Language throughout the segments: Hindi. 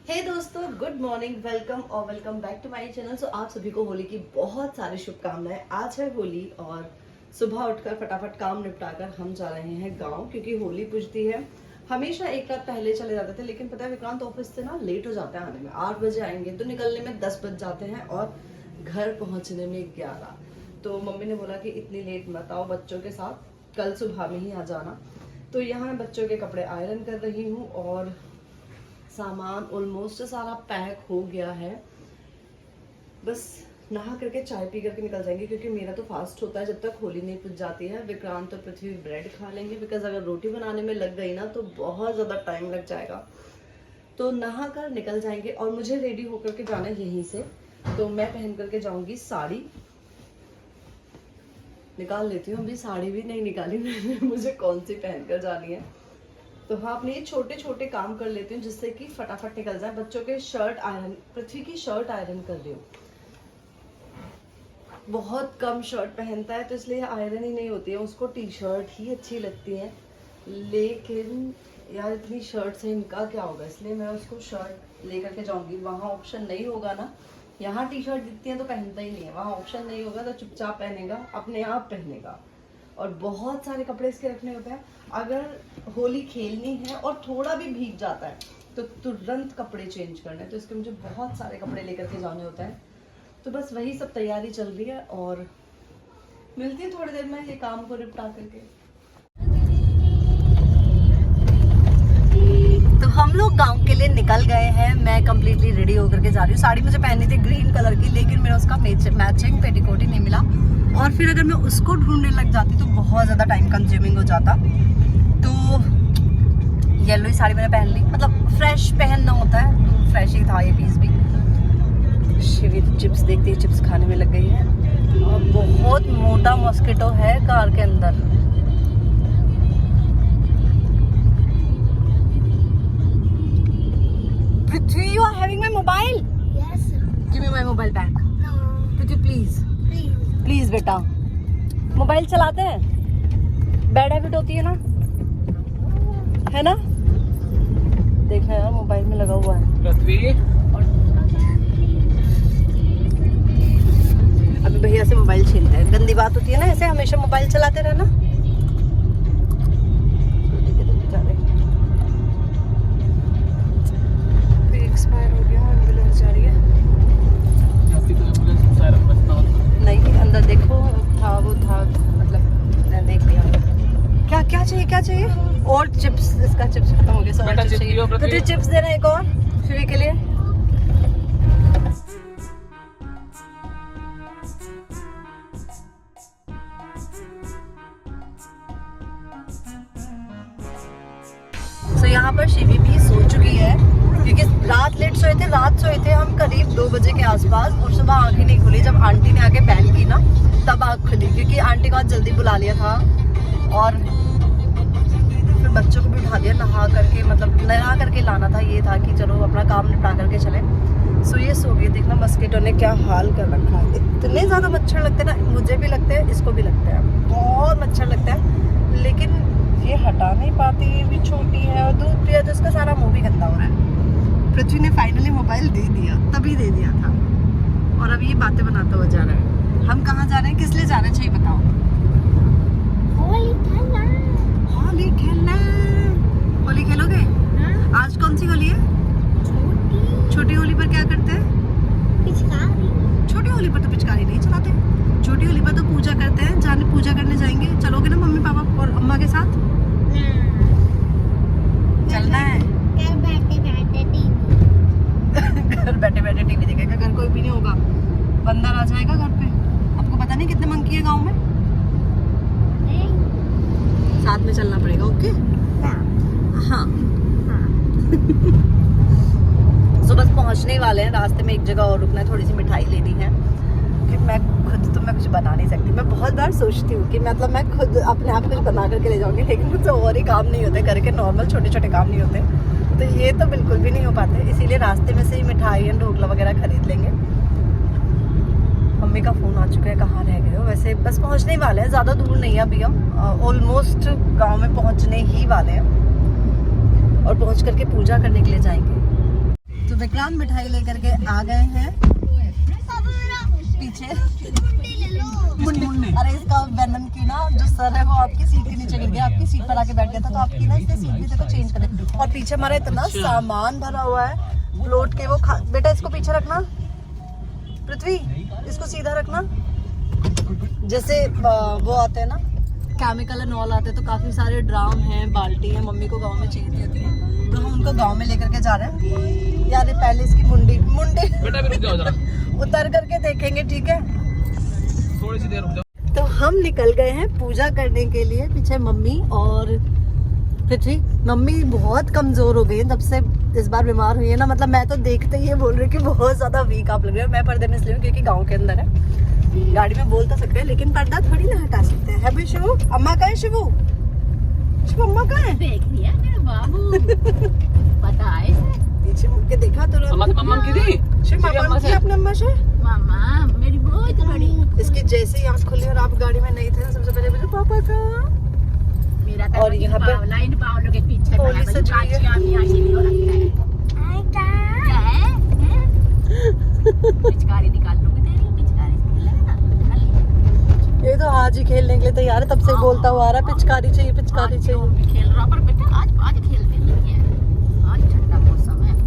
हे दोस्तों, good morning, welcome back to my channel. So आप सभी को होली की बहुत सारी शुभकामनाएं। आज है होली और सुबह उठकर फटाफट काम निपटाकर हम जा रहे हैं गांव, क्योंकि होली पूजती है। हमेशा एक रात पहले चले जाते थे, लेकिन पता है विक्रांत ऑफिस से ना लेट हो जाता है आने में। 8 बजे आएंगे तो निकलने में 10 बज जाते हैं और घर पहुंचने में 11। तो मम्मी ने बोला कि इतनी लेट मत आओ बच्चों के साथ, कल सुबह में ही आ जाना। तो यहाँ मैं बच्चों के कपड़े आयरन कर रही हूँ और सामान ऑलमोस्ट सारा पैक हो गया है। बस नहा करके चाय पी करके निकल जाएंगे, क्योंकि मेरा तो फास्ट होता है जब तक होली नहीं पूज जाती है। विक्रांत और पृथ्वी ब्रेड खा लेंगे, बिकॉज अगर रोटी बनाने में लग गई ना तो बहुत ज़्यादा टाइम लग जाएगा। तो नहा कर निकल जाएंगे और मुझे रेडी होकर के जाना है यहीं से। तो मैं पहन करके जाऊंगी साड़ी। निकाल लेती हूँ, अभी साड़ी भी नहीं निकाली मैंने, मुझे कौन सी पहन कर जानी है। तो हाँ, अपने ये छोटे छोटे काम कर लेती हूँ जिससे कि फटाफट निकल जाए। बच्चों के शर्ट आयरन, पृथ्वी की शर्ट आयरन कर रही हूँ। बहुत कम शर्ट पहनता है तो इसलिए आयरन ही नहीं होती है, उसको टी शर्ट ही अच्छी लगती है। लेकिन यार इतनी शर्ट से इनका क्या होगा, इसलिए मैं उसको शर्ट लेकर के जाऊंगी। वहाँ ऑप्शन नहीं होगा ना, यहाँ टी शर्ट दिखती है तो पहनता ही नहीं है, वहाँ ऑप्शन नहीं होगा तो चुपचाप पहनेगा, अपने आप पहनेगा। और बहुत सारे कपड़े इसके रखने होते हैं। अगर होली खेलनी है और थोड़ा भी भीग जाता है तो तुरंत कपड़े चेंज करने हैं, तो इसके मुझे बहुत सारे कपड़े लेकर के जाने होते हैं। तो बस वही सब तैयारी चल रही है और मिलती है थोड़ी देर में ये काम को निपटा करके। तो हम लोग गांव के लिए निकल गए हैं। मैं कंप्लीटली रेडी होकर के जा रही हूँ। साड़ी मुझे पहननी थी ग्रीन कलर की, लेकिन मेरा उसका मैचिंग पेटीकोट ही नहीं मिला, और फिर अगर मैं उसको ढूंढने लग जाती तो बहुत ज़्यादा टाइम कंज्यूमिंग हो जाता। तो येलो ही साड़ी मैंने पहन ली, मतलब फ्रेश पहनना होता है तो फ्रेश ही था ये पीस भी। शिवी तो चिप्स देखती है, चिप्स खाने में लग गई है। और बहुत मोटा मॉस्किटो है कार के अंदर। पृथ्वी, you are having my mobile? Yes. Give me my mobile back. No. Prithvi please Please. Please बेटा। मोबाइल चलाते हैं, बैड हैबिट होती है ना, है ना? देखा यार मोबाइल में लगा हुआ है पृथ्वी। अभी भैया से मोबाइल छीनते हैं, गंदी बात होती है ना ऐसे हमेशा मोबाइल चलाते रहना। एक्सपायर हो गया, एम्बुलेंस जा रही है। नहीं, अंदर देखो था, वो था, मतलब मैंने देख लिया। क्या क्या चाहिए, क्या चाहिए? और चिप्स, इसका चिप्स खत्म हो गया, सौ चिप्स चाहिए। तो तुझे चिप्स देना एक और फ्री के लिए। तो यहाँ पर शिवी भी सो चुकी है, क्योंकि रात लेट सोए थे हम करीब 2 बजे के आसपास, और सुबह आंखें नहीं खुली। जब आंटी ने आके बैल की ना तब आँख खुली, क्योंकि आंटी को आज जल्दी बुला लिया था। और फिर बच्चों को भी उठा दिया, नहा करके लाना था। ये था कि चलो अपना काम निपटा करके चले। सो ये सो गई। देखना मस्कीटो ने क्या हाल कर रखा है। इतने ज़्यादा मच्छर लगते हैं ना, मुझे भी लगते हैं, इसको भी लगते हैं, बहुत मच्छर लगता है। लेकिन ये हटा नहीं पाती, ये भी छोटी है और दूध पिया तो इसका सारा मुंह भी गंदा हो रहा है। पृथ्वी ने फाइनली मोबाइल दे दिया, तभी दे दिया था, और अब ये बातें बनाता हुआ जा रहा है। हम कहाँ जा रहे हैं, किस लिए जा रहे हैं, चाहिए बताओ? होली खेलना। होली खेलना। होली खेलोगे? हाँ? आज कौन सी होली है? छोटी होली पर क्या करते हैं? पिचकारी। छोटी होली पर तो पिचकारी नहीं चलाते, छोटी होली पर तो पूजा करते हैं। पूजा करने जाएंगे, चलोगे ना मम्मी पापा और अम्मा के साथ? चलना है। घर बैठे बैठे टीवी देखेगा, घर कोई भी नहीं होगा, बंदर आ जाएगा घर पे। आपको पता नहीं कितने मंकी है गांव में। साथ में चलना पड़ेगा, ओके? हाँ। तो बस पहुंचने ही वाले हैं, रास्ते में एक जगह और रुकना है, थोड़ी सी मिठाई लेनी है। कि मैं खुद तो मैं कुछ बना नहीं सकती। मैं बहुत बार सोचती हूँ कि मतलब मैं खुद अपने आप कुछ बना करके ले जाऊंगी, लेकिन मुझसे और ही काम नहीं होते, घर के नॉर्मल छोटे छोटे काम नहीं होते, तो ये तो बिल्कुल भी नहीं हो पाते। इसीलिए रास्ते में से ही मिठाई एंड ढोकला वगैरह खरीद लेंगे। मम्मी का फ़ोन आ चुका है, कहाँ रह गए हो? वैसे बस पहुँचने ही वाले हैं, ज़्यादा दूर नहीं है अभी, हम ऑलमोस्ट गाँव में पहुँचने ही वाले हैं और पहुँच करके पूजा करने के लिए जाएंगे। तो संक्रांत मिठाई लेकर के आ गए हैं पीछे। मुंडी। अरे इसका वेनम की ना जो सर है वो आपकी सीट के नीचे गिर गया, आपकी सीट पर आके बैठ गया था, तो आपकी ना इसने सीट भी देखो चेंज कर दी। और पीछे हमारा इतना सामान भरा हुआ है फ्लोट के, वो बेटा इसको पीछे रखना, पृथ्वी इसको सीधा रखना। जैसे वो आते हैं ना केमिकल एंड ऑल आते हैं, तो काफी सारे ड्राम हैं, बाल्टी है, मम्मी को गांव में चाहिए थी, तो हम उनको गांव में लेकर के जा रहे हैं। यार पहले इसकी मुंडी बेटा भी रुक जाओ जरा, उतर करके देखेंगे, ठीक है? थोड़ी सी देर रुक जाओ। तो हम निकल गए हैं पूजा करने के लिए, पीछे मम्मी और पृथ्वी। मम्मी बहुत कमजोर हो गई है तब से इस बार बीमार हुई है ना, मतलब मैं तो देखते ही ये बोल रही हूँ कि बहुत ज्यादा वीक आप लग रहे हो। मैं पर्दे में इसलिए हूँ क्योंकि गाँव के अंदर है, गाड़ी में बोल तो सकते हैं लेकिन पर्दा थोड़ी ना हटा सकते हैं। भाई शिवू, अम्मा कहाँ है? शिवू शिवू अम्मा कहाँ है? देख लिया मेरा बाबू पता है पीछे मुड़ के देखा तो अम्मा से मम्मा की थी, शिव मामा की अपने अम्मा से। मामा मेरी बहुत बड़ी। इसकी जैसे ही आँख खुली और आप गाड़ी में नहीं थे ना, सबसे पहले बोले पापा का। मेरा तो और यहाँ पे लाइन पावलों के पीछे होली सजी हुई है। पिचकारी निकाल लूंगी तेरी पिचकारी ये तो आज ही खेलने के लिए तैयार है, तब से बोलता हुआ आ रहा पिचकारी चाहिए, पिचकारी चाहिए। खेल रहा पर बेटा आज खेलते नहीं है, आज ठंडा मौसम है।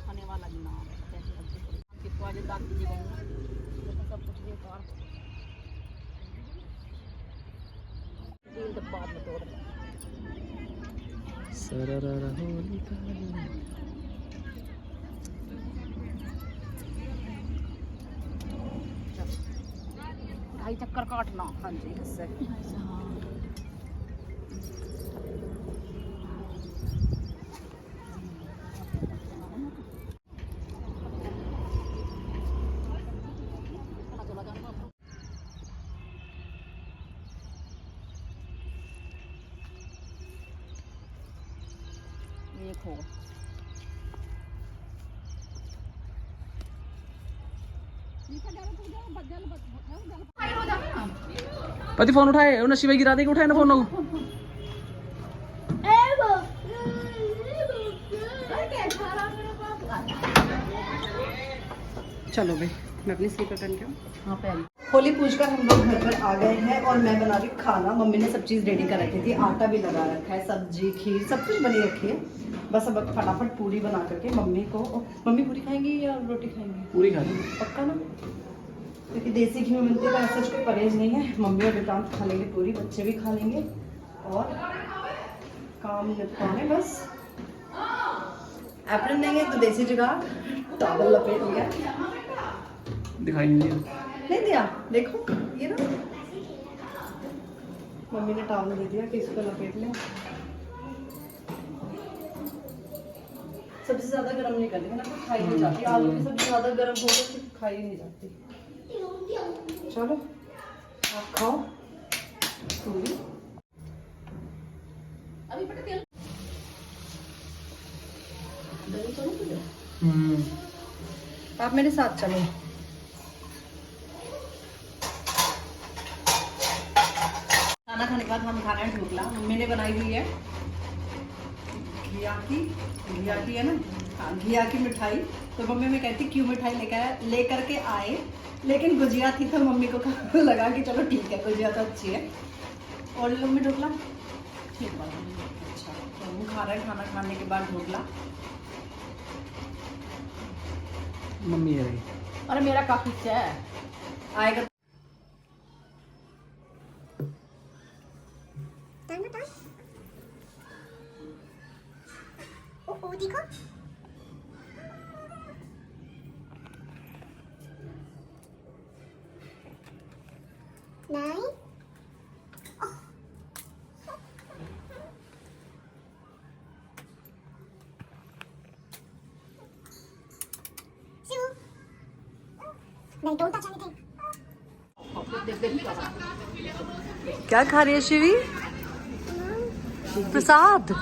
खाने वाला भी ना सब कुछ बेकार बाद में तोड़ ढाई चक्कर काटना। हाँ जी इससे एक होगा पति फोन उठाए, उन्हें शिवाई गिरा दे के उठाए ना फोन को। चलो भाई मैं अपनी स्लीपर पहन के हाँ पहले होली पूछ कर हम लोग घर पर आ गए हैं और मैं बना रही हूँ खाना। मम्मी ने सब चीज़ रेडी कर रखी थी, आटा भी लगा रखा है, सब्जी खीर सब कुछ बनी रखी है। बस अब फटाफट पूरी बना करके मम्मी को। मम्मी पूरी खाएंगी या रोटी खाएंगी? पूरी खा ली। पक्का ना? क्योंकि देसी घी में मिलती है, ऐसा कोई परहेज नहीं है। मम्मी और विक्रांत खा लेंगे पूरी, बच्चे भी खा लेंगे और काम निपटाने बस। एप्रन नहीं है तो देसी जुगाड़, टॉवल लपेट लिया। दिखाई नहीं दिया, नहीं दिया, देखो ये ना मम्मी ने टॉवल दे दिया कि इसको लपेट लें। सबसे ज्यादा गर्म नहीं करनी है ना, तो खाई नहीं जाती। आलू की सब्जी ज्यादा गर्म हो गई तो खाई नहीं जाती। चलो आप खाओ पूरी। अभी बेटा तेल दही चलो तुझे, हम्म, आप मेरे साथ चलो। खाना खाने के बाद हम खा रहे हैं ढोकला। मम्मी ने बनाई हुई है घिया की है ना, हाँ घिया की मिठाई। तो मम्मी में कहती क्यों मिठाई लेकर के आए, लेकिन गुजिया थी तो मम्मी को लगा कि चलो ठीक है गुजिया तो अच्छी है। और मम्मी ढोकला ठीक बना। अच्छा तो हम खा रहे हैं खाना खाने के बाद ढोकला। मम्मी है रही। अरे मेरा काफी है आएगा देखो नहीं नहीं don't touch anything। क्या खा रही है शिवी? प्रसाद।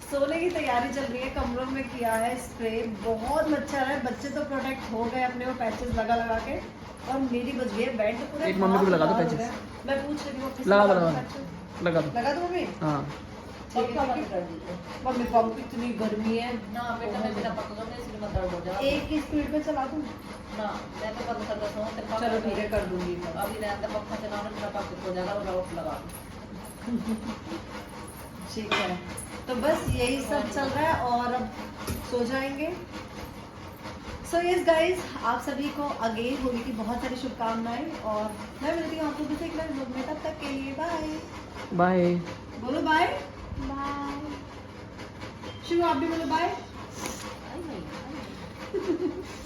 सोने की तैयारी चल रही है, कमरों में किया है स्प्रे, बहुत मच्छर है। बच्चे तो प्रोटेक्ट हो गए अपने वो पैचेस लगा लगा के, और मेरी बच गई है बेड पूरे। एक मम्मी को भी लगा दो हाथ पैचेस। लाल हो गए। मैं पूछ रही हूँ किसको लगा दो, लगाऊं लगा दो। पैचेस? लगा दो। लगा दो मम्मी? हाँ ठीक है, ठीक है। मम्मी पापा की इतनी गर्मी है, ना बेटा मैं मेरा पकड़ लो, मेरे सिर में दर्द हो जाए एक की स्पीड पे चला दूं? ना। मैं तो बंद कर देता हूँ, तेरे पास चलो ठीक है, कर दूंगी। अभी रहने दे, पंखा चलाना, मेरा पकड़ हो जाएगा, और आउट लगा ठीक है, तो बस यही सब चल रहा है और अब सो जाएंगे। सो यस गाइज, आप सभी को अगेन होली की बहुत सारी शुभकामनाएं, और मैं मिलती हूँ आपको दूसरे एक नए व्लॉग में। तब तक के लिए बाय। बाय। बोलो बाय। शिव आप भी बोलो बाय। आई नहीं